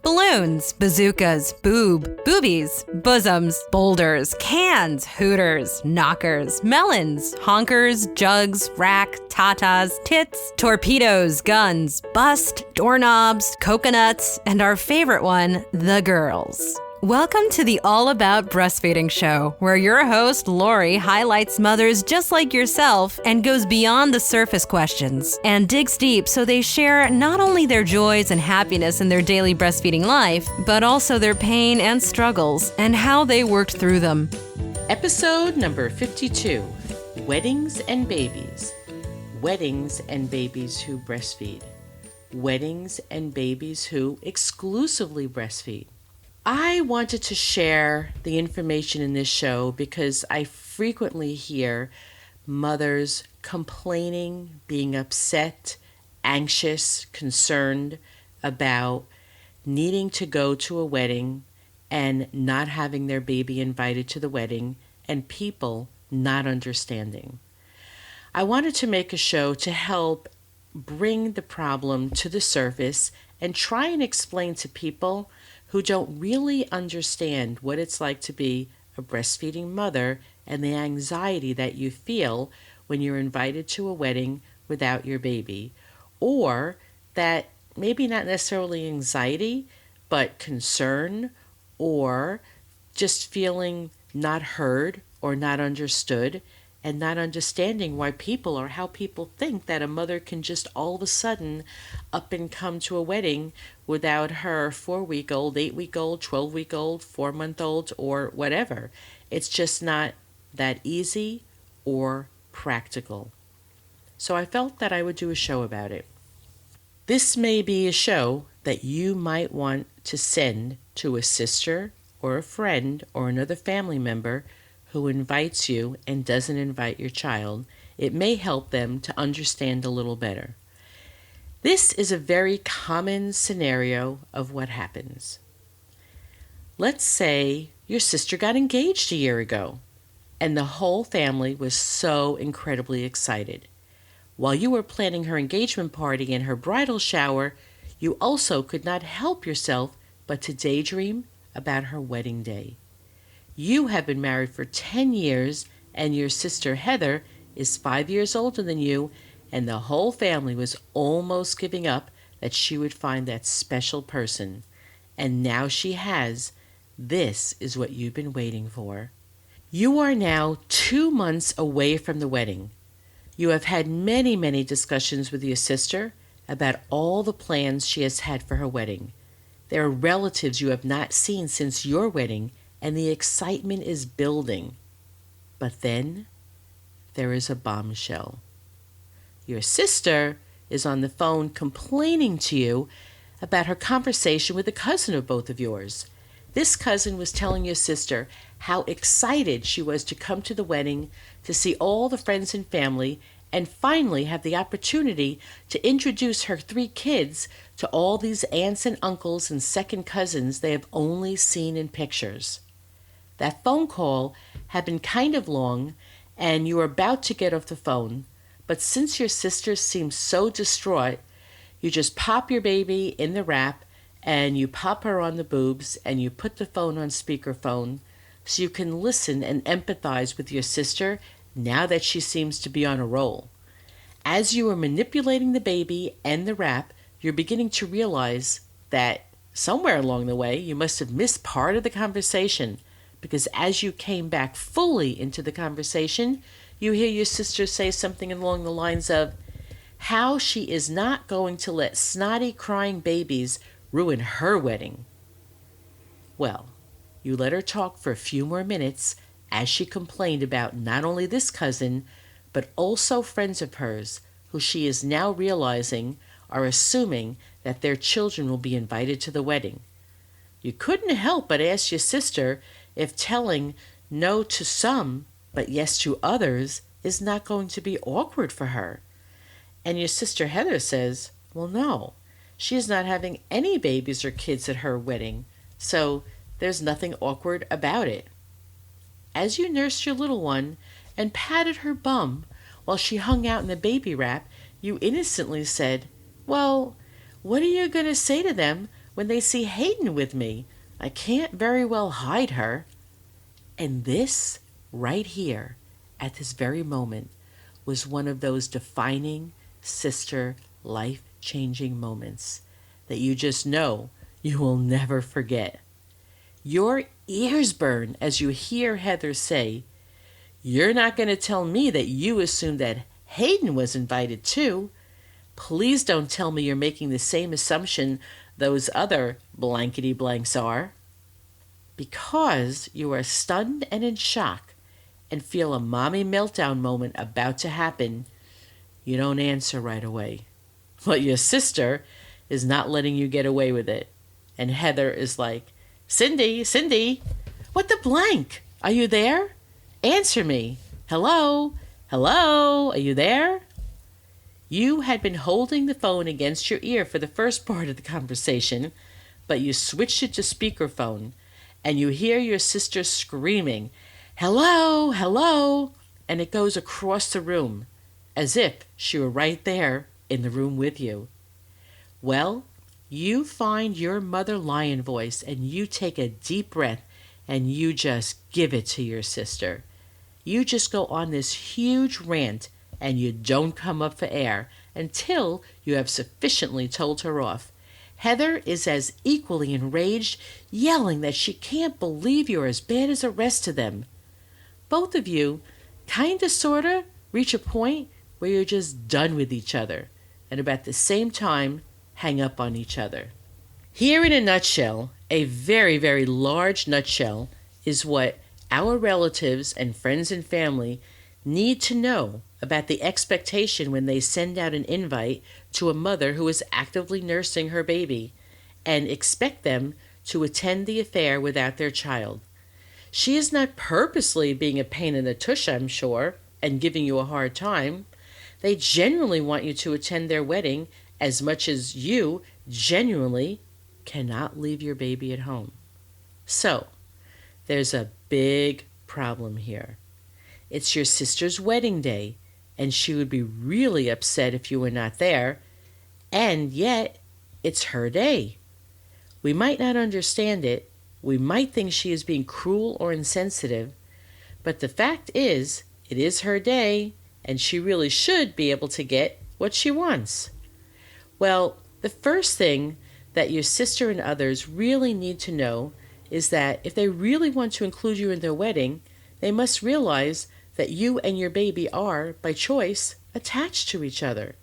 balloons, bazookas, boobies, bosoms, boulders, cans, hooters, knockers, melons, honkers, jugs, rack, tatas, tits, torpedoes, guns, bust, doorknobs, coconuts, and our favorite one, the girls. Welcome to the All About Breastfeeding show, where your host, Lori, highlights mothers just like yourself and goes beyond the surface questions and digs deep so they share not only their joys and happiness in their daily breastfeeding life, but also their pain and struggles and how they worked through them. Episode number 52, Weddings and Babies. Weddings and babies who breastfeed. Weddings and babies who exclusively breastfeed. I wanted to share the information in this show because I frequently hear mothers complaining, being upset, anxious, concerned about needing to go to a wedding and not having their baby invited to the wedding and people not understanding. I wanted to make a show to help bring the problem to the surface and try and explain to people who don't really understand what it's like to be a breastfeeding mother and the anxiety that you feel when you're invited to a wedding without your baby, or that maybe not necessarily anxiety, but concern or just feeling not heard or not understood and not understanding why people or how people think that a mother can just all of a sudden up and come to a wedding without her 4-week-old, 8-week-old, 12-week-old, 4-month-old, or whatever. It's just not that easy or practical. So I felt that I would do a show about it. This may be a show that you might want to send to a sister or a friend or another family member who invites you and doesn't invite your child. It may help them to understand a little better. This is a very common scenario of what happens. Let's say your sister got engaged a year ago, and the whole family was so incredibly excited. While you were planning her engagement party and her bridal shower, you also could not help yourself but to daydream about her wedding day. You have been married for 10 years, and your sister Heather is 5 years older than you, and the whole family was almost giving up that she would find that special person. And now she has. This is what you've been waiting for. You are now 2 months away from the wedding. You have had many, many discussions with your sister about all the plans she has had for her wedding. There are relatives you have not seen since your wedding, and the excitement is building. But then there is a bombshell. Your sister is on the phone complaining to you about her conversation with a cousin of both of yours. This cousin was telling your sister how excited she was to come to the wedding, to see all the friends and family, and finally have the opportunity to introduce her 3 kids to all these aunts and uncles and second cousins they have only seen in pictures. That phone call had been kind of long, and you were about to get off the phone, but since your sister seems so distraught, you just pop your baby in the wrap, and you pop her on the boobs, and you put the phone on speakerphone so you can listen and empathize with your sister now that she seems to be on a roll. As you are manipulating the baby and the wrap, you're beginning to realize that somewhere along the way you must have missed part of the conversation, because as you came back fully into the conversation, you hear your sister say something along the lines of how she is not going to let snotty crying babies ruin her wedding. Well, you let her talk for a few more minutes as she complained about not only this cousin, but also friends of hers who she is now realizing are assuming that their children will be invited to the wedding. You couldn't help but ask your sister if telling no to some but yes to others is not going to be awkward for her. And your sister Heather says, well, no, she is not having any babies or kids at her wedding, so there's nothing awkward about it. As you nursed your little one and patted her bum while she hung out in the baby wrap, you innocently said, well, what are you going to say to them when they see Hayden with me, I can't very well hide her. And this, right here, at this very moment, was one of those defining sister life-changing moments that you just know you will never forget. Your ears burn as you hear Heather say, "You're not going to tell me that you assumed that Hayden was invited too. Please don't tell me you're making the same assumption those other blankety blanks are." Because you are stunned and in shock and feel a mommy meltdown moment about to happen, you don't answer right away. But your sister is not letting you get away with it. And Heather is like, Cindy, what the blank? Are you there? Answer me. Hello, are you there?" You had been holding the phone against your ear for the first part of the conversation, but you switched it to speakerphone, and you hear your sister screaming, hello, and it goes across the room, as if she were right there in the room with you. Well, you find your mother lion voice, and you take a deep breath, and you just give it to your sister. You just go on this huge rant, and you don't come up for air until you have sufficiently told her off. Heather is as equally enraged, yelling that she can't believe you're as bad as the rest of them. Both of you, kinda sorta, reach a point where you're just done with each other, and about the same time, hang up on each other. Here in a nutshell, a very, very large nutshell, is what our relatives and friends and family need to know about the expectation when they send out an invite to a mother who is actively nursing her baby and expect them to attend the affair without their child. She is not purposely being a pain in the tush, I'm sure, and giving you a hard time. They genuinely want you to attend their wedding as much as you genuinely cannot leave your baby at home. So, there's a big problem here. It's your sister's wedding day, and she would be really upset if you were not there, and yet it's her day. We might not understand it, we might think she is being cruel or insensitive, but the fact is, it is her day, and she really should be able to get what she wants. Well, the first thing that your sister and others really need to know is that if they really want to include you in their wedding, they must realize that you and your baby are, by choice, attached to each other.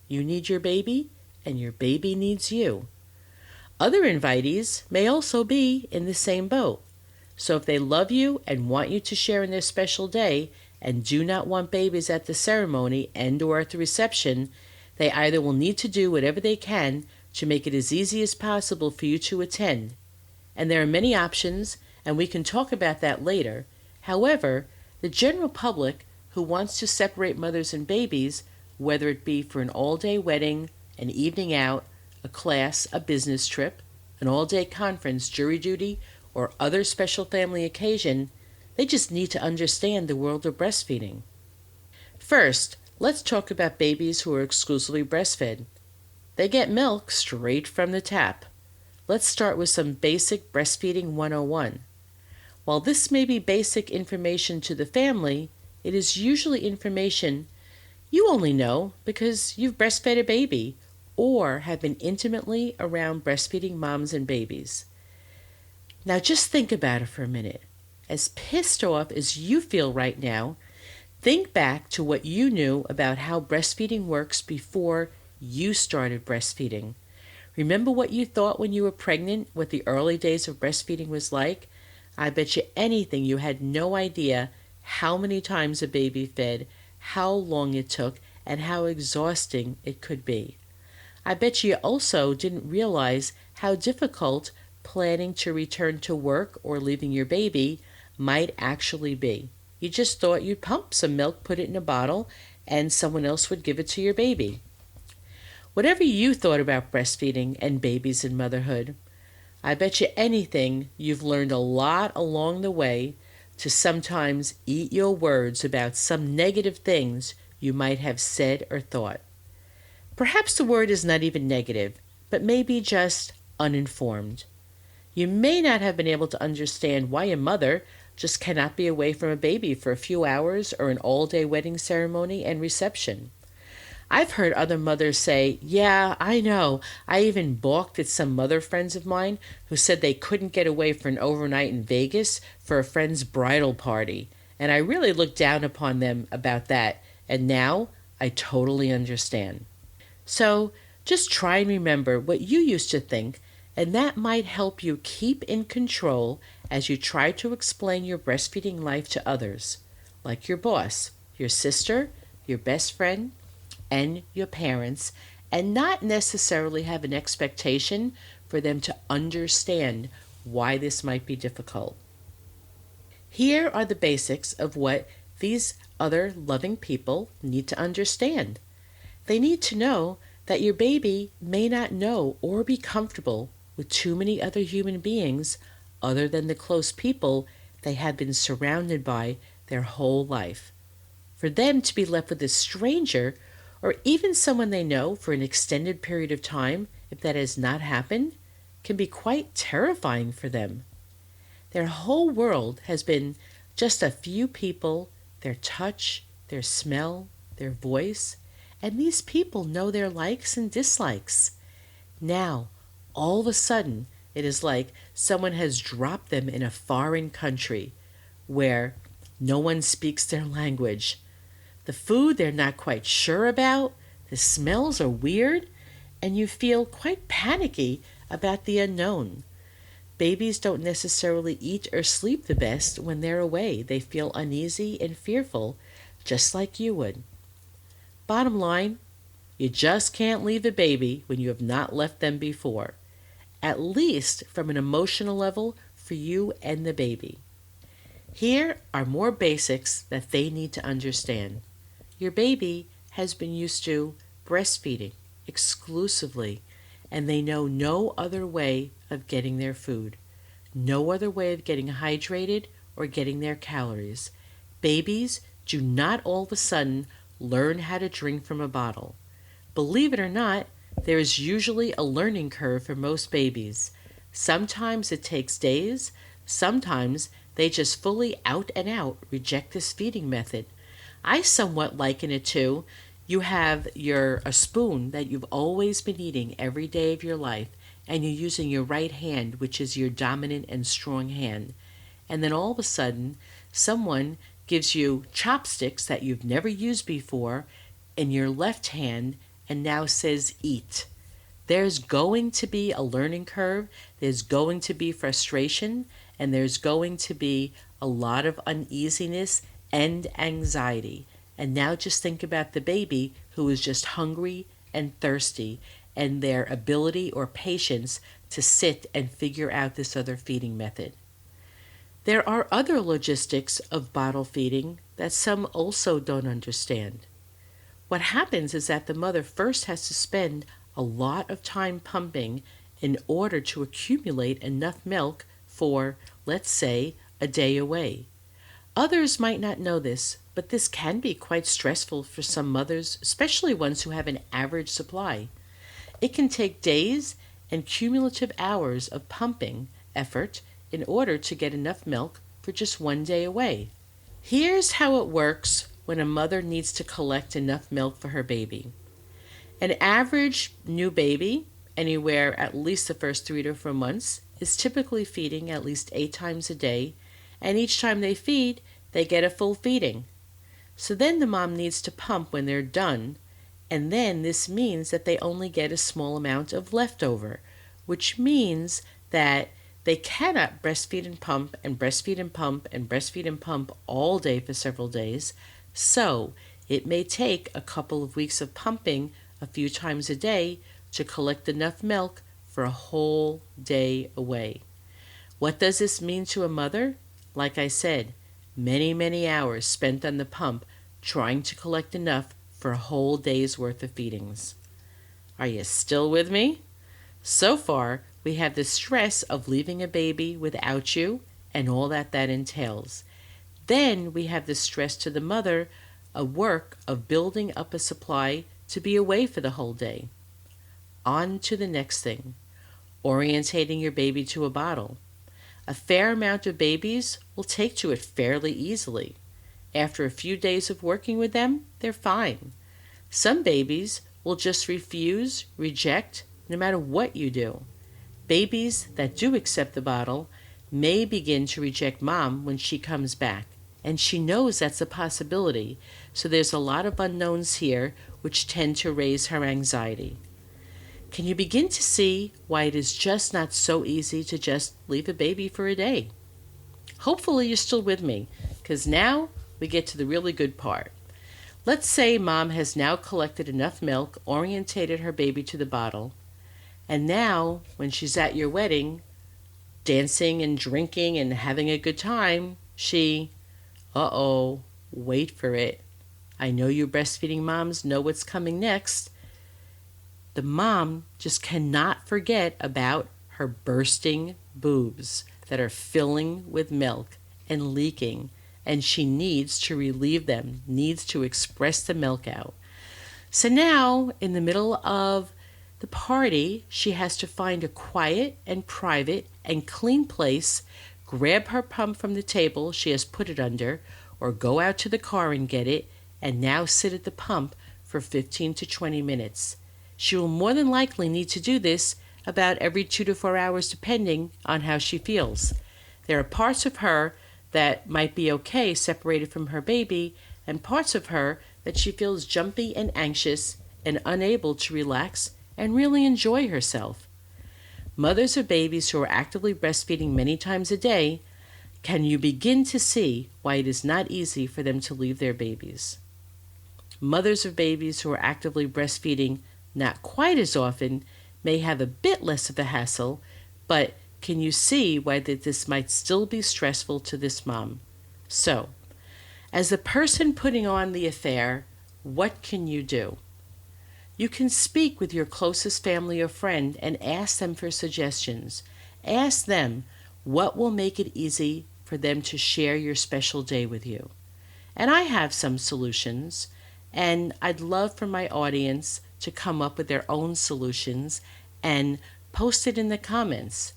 You need your baby, and your baby needs you. Other invitees may also be in the same boat. So if they love you and want you to share in their special day and do not want babies at the ceremony and or at the reception, they either will need to do whatever they can to make it as easy as possible for you to attend. And there are many options, and we can talk about that later. However, the general public who wants to separate mothers and babies, whether it be for an all-day wedding, an evening out, a class, a business trip, an all-day conference, jury duty, or other special family occasion, they just need to understand the world of breastfeeding. First, let's talk about babies who are exclusively breastfed. They get milk straight from the tap. Let's start with some basic breastfeeding 101. While this may be basic information to the family, it is usually information you only know because you've breastfed a baby or have been intimately around breastfeeding moms and babies. Now just think about it for a minute. As pissed off as you feel right now, think back to what you knew about how breastfeeding works before you started breastfeeding. Remember what you thought when you were pregnant, what the early days of breastfeeding was like? I bet you anything you had no idea how many times a baby fed, how long it took, and how exhausting it could be. I bet you also didn't realize how difficult planning to return to work or leaving your baby might actually be. You just thought you'd pump some milk, put it in a bottle, and someone else would give it to your baby. Whatever you thought about breastfeeding and babies and motherhood, I bet you anything you've learned a lot along the way to sometimes eat your words about some negative things you might have said or thought. Perhaps the word is not even negative, but maybe just uninformed. You may not have been able to understand why a mother just cannot be away from a baby for a few hours or an all-day wedding ceremony and reception. I've heard other mothers say, "Yeah, I know. I even balked at some mother friends of mine who said they couldn't get away for an overnight in Vegas for a friend's bridal party. And I really looked down upon them about that. And now I totally understand." So just try and remember what you used to think, and that might help you keep in control as you try to explain your breastfeeding life to others, like your boss, your sister, your best friend, and your parents, and not necessarily have an expectation for them to understand why this might be difficult. Here are the basics of what these other loving people need to understand. They need to know that your baby may not know or be comfortable with too many other human beings other than the close people they have been surrounded by their whole life. For them to be left with a stranger, or even someone they know for an extended period of time, if that has not happened, can be quite terrifying for them. Their whole world has been just a few people, their touch, their smell, their voice, and these people know their likes and dislikes. Now, all of a sudden, it is like someone has dropped them in a foreign country where no one speaks their language. The food they're not quite sure about, the smells are weird, and you feel quite panicky about the unknown. Babies don't necessarily eat or sleep the best when they're away. They feel uneasy and fearful, just like you would. Bottom line, you just can't leave a baby when you have not left them before, at least from an emotional level for you and the baby. Here are more basics that they need to understand. Your baby has been used to breastfeeding exclusively, and they know no other way of getting their food, no other way of getting hydrated or getting their calories. Babies do not all of a sudden learn how to drink from a bottle. Believe it or not, there is usually a learning curve for most babies. Sometimes it takes days, sometimes they just fully out and out reject this feeding method. I somewhat liken it to you have a spoon that you've always been eating every day of your life, and you're using your right hand, which is your dominant and strong hand. And then all of a sudden, someone gives you chopsticks that you've never used before in your left hand and now says eat. There's going to be a learning curve, there's going to be frustration, and there's going to be a lot of uneasiness and anxiety. And now just think about the baby who is just hungry and thirsty, and their ability or patience to sit and figure out this other feeding method. There are other logistics of bottle feeding that some also don't understand. What happens is that the mother first has to spend a lot of time pumping in order to accumulate enough milk for, let's say, a day away. Others might not know this, but this can be quite stressful for some mothers, especially ones who have an average supply. It can take days and cumulative hours of pumping effort in order to get enough milk for just one day away. Here's how it works when a mother needs to collect enough milk for her baby. An average new baby, anywhere at least the first 3 to 4 months, is typically feeding at least 8 times a day, and each time they feed, they get a full feeding. So then the mom needs to pump when they're done, and then this means that they only get a small amount of leftover, which means that they cannot breastfeed and pump and breastfeed and pump and breastfeed and pump all day for several days. So it may take a couple of weeks of pumping a few times a day to collect enough milk for a whole day away. What does this mean to a mother? Like I said, many hours spent on the pump trying to collect enough for a whole day's worth of feedings. Are you still with me? So far, we have the stress of leaving a baby without you and all that entails. Then we have the stress to the mother, a work of building up a supply to be away for the whole day. On to the next thing. orientating your baby to a bottle. A fair amount of babies will take to it fairly easily. After a few days of working with them, they're fine. Some babies will just refuse, reject, no matter what you do. Babies that do accept the bottle may begin to reject mom when she comes back, and she knows that's a possibility, so there's a lot of unknowns here which tend to raise her anxiety. Can you begin to see why it is just not so easy to just leave a baby for a day? Hopefully you're still with me, because now we get to the really good part. Let's say mom has now collected enough milk, orientated her baby to the bottle, and now when she's at your wedding, dancing and drinking and having a good time, wait for it. I know you breastfeeding moms know what's coming next. The mom just cannot forget about her bursting boobs that are filling with milk and leaking, and she needs to relieve them, needs to express the milk out. So now, in the middle of the party, she has to find a quiet and private and clean place, grab her pump from the table she has put it under, or go out to the car and get it, and now sit at the pump for 15 to 20 minutes. She will more than likely need to do this about every 2 to 4 hours depending on how she feels. There are parts of her that might be okay separated from her baby, and parts of her that she feels jumpy and anxious and unable to relax and really enjoy herself. Mothers of babies who are actively breastfeeding many times a day, can you begin to see why it is not easy for them to leave their babies? Mothers of babies who are actively breastfeeding not quite as often may have a bit less of a hassle, but can you see why this might still be stressful to this mom? So, as the person putting on the affair, what can you do? You can speak with your closest family or friend and ask them for suggestions. Ask them what will make it easy for them to share your special day with you. And I have some solutions, and I'd love for my audience to come up with their own solutions and post it in the comments.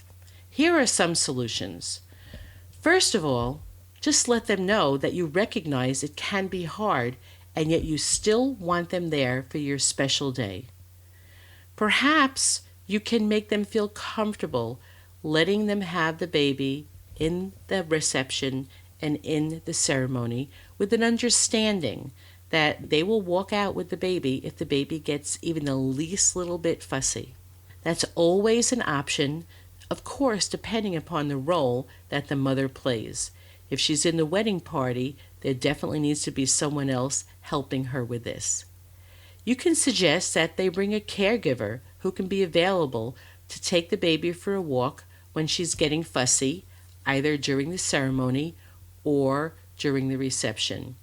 Here are some solutions. First of all, just let them know that you recognize it can be hard, and yet you still want them there for your special day. Perhaps you can make them feel comfortable letting them have the baby in the reception and in the ceremony with an understanding that they will walk out with the baby if the baby gets even the least little bit fussy. That's always an option, of course, depending upon the role that the mother plays. If she's in the wedding party, there definitely needs to be someone else helping her with this. You can suggest that they bring a caregiver who can be available to take the baby for a walk when she's getting fussy, either during the ceremony or during the reception.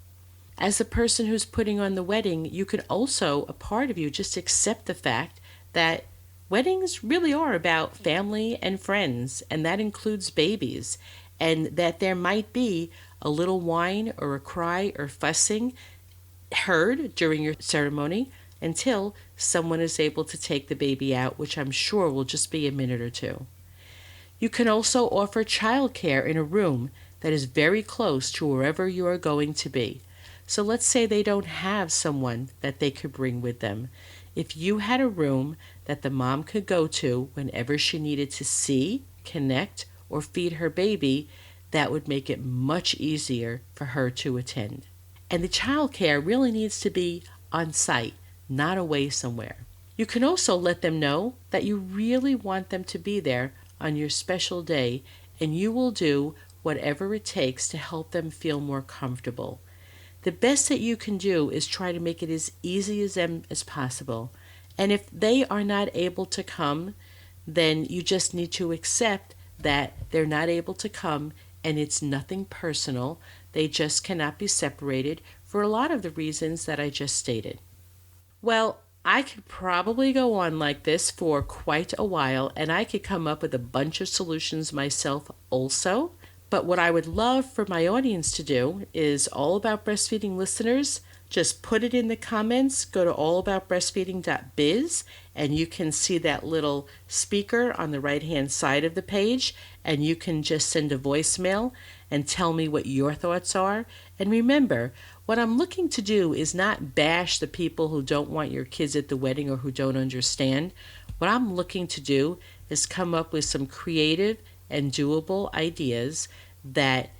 As the person who's putting on the wedding, you can also, a part of you, just accept the fact that weddings really are about family and friends, and that includes babies, and that there might be a little whine or a cry or fussing heard during your ceremony until someone is able to take the baby out, which I'm sure will just be a minute or two. You can also offer childcare in a room that is very close to wherever you are going to be. So let's say they don't have someone that they could bring with them. If you had a room that the mom could go to whenever she needed to see, connect, or feed her baby, that would make it much easier for her to attend. And the childcare really needs to be on site, not away somewhere. You can also let them know that you really want them to be there on your special day, and you will do whatever it takes to help them feel more comfortable. The best that you can do is try to make it as easy as possible. And if they are not able to come, then you just need to accept that they're not able to come, and it's nothing personal. They just cannot be separated for a lot of the reasons that I just stated. Well, I could probably go on like this for quite a while, and I could come up with a bunch of solutions myself also, But what I would love for my audience to do is All About Breastfeeding listeners, just put it in the comments, go to allaboutbreastfeeding.biz, and you can see that little speaker on the right-hand side of the page, and you can just send a voicemail and tell me what your thoughts are. And remember, what I'm looking to do is not bash the people who don't want your kids at the wedding or who don't understand. What I'm looking to do is come up with some creative and doable ideas that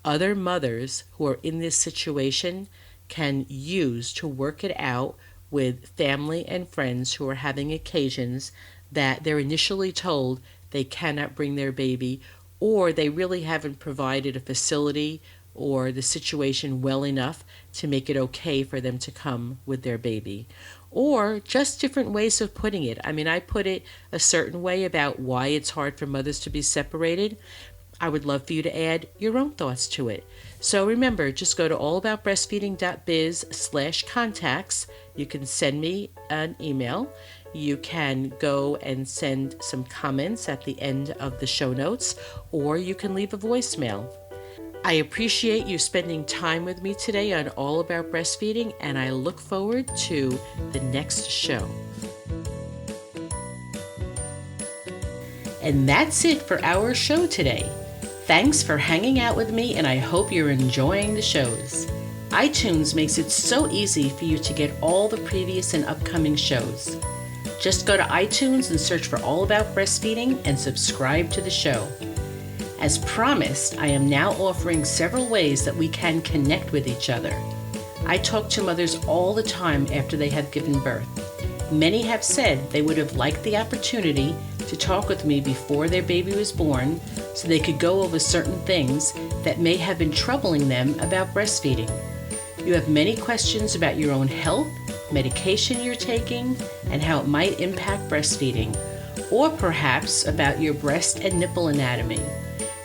other mothers who are in this situation can use to work it out with family and friends who are having occasions that they're initially told they cannot bring their baby, or they really haven't provided a facility or the situation well enough to make it okay for them to come with their baby. Or just different ways of putting it. I mean, I put it a certain way about why it's hard for mothers to be separated. I would love for you to add your own thoughts to it. So remember, just go to allaboutbreastfeeding.biz/contacts. You can send me an email. You can go and send some comments at the end of the show notes, or you can leave a voicemail. I appreciate you spending time with me today on All About Breastfeeding, and I look forward to the next show. And that's it for our show today. Thanks for hanging out with me, and I hope you're enjoying the shows. iTunes makes it so easy for you to get all the previous and upcoming shows. Just go to iTunes and search for All About Breastfeeding and subscribe to the show. As promised, I am now offering several ways that we can connect with each other. I talk to mothers all the time after they have given birth. Many have said they would have liked the opportunity to talk with me before their baby was born so they could go over certain things that may have been troubling them about breastfeeding. You have many questions about your own health, medication you're taking, and how it might impact breastfeeding, or perhaps about your breast and nipple anatomy.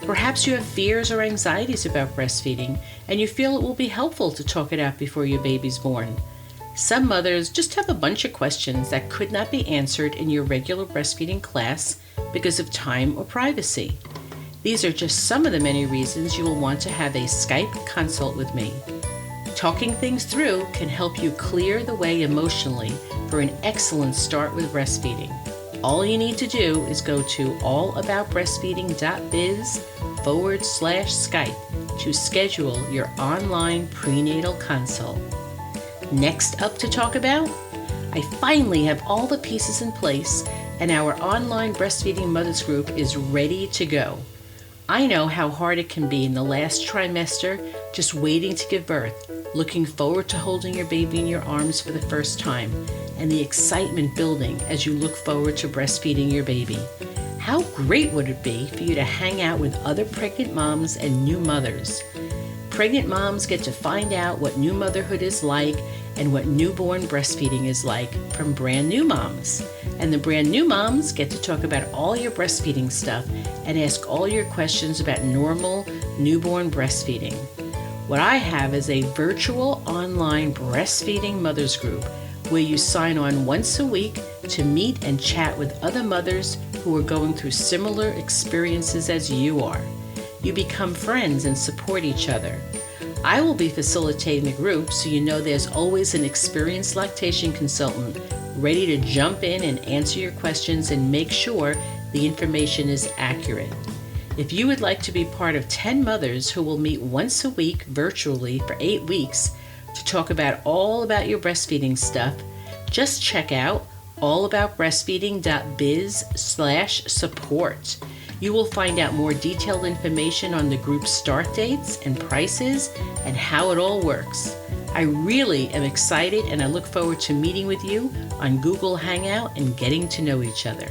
Perhaps you have fears or anxieties about breastfeeding, and you feel it will be helpful to talk it out before your baby's born. Some mothers just have a bunch of questions that could not be answered in your regular breastfeeding class because of time or privacy. These are just some of the many reasons you will want to have a Skype consult with me. Talking things through can help you clear the way emotionally for an excellent start with breastfeeding. All you need to do is go to allaboutbreastfeeding.biz/Skype to schedule your online prenatal consult. Next up to talk about, I finally have all the pieces in place and our online breastfeeding mothers group is ready to go. I know how hard it can be in the last trimester just waiting to give birth, looking forward to holding your baby in your arms for the first time, and the excitement building as you look forward to breastfeeding your baby. How great would it be for you to hang out with other pregnant moms and new mothers? Pregnant moms get to find out what new motherhood is like and what newborn breastfeeding is like from brand new moms. And the brand new moms get to talk about all your breastfeeding stuff and ask all your questions about normal newborn breastfeeding. What I have is a virtual online breastfeeding mothers group where you sign on once a week to meet and chat with other mothers who are going through similar experiences as you are. You become friends and support each other. I will be facilitating the group, so you know there's always an experienced lactation consultant ready to jump in and answer your questions and make sure the information is accurate. If you would like to be part of 10 mothers who will meet once a week virtually for 8 weeks to talk about all about your breastfeeding stuff, just check out allaboutbreastfeeding.biz/support. You will find out more detailed information on the group's start dates and prices and how it all works. I really am excited and I look forward to meeting with you on Google Hangout and getting to know each other.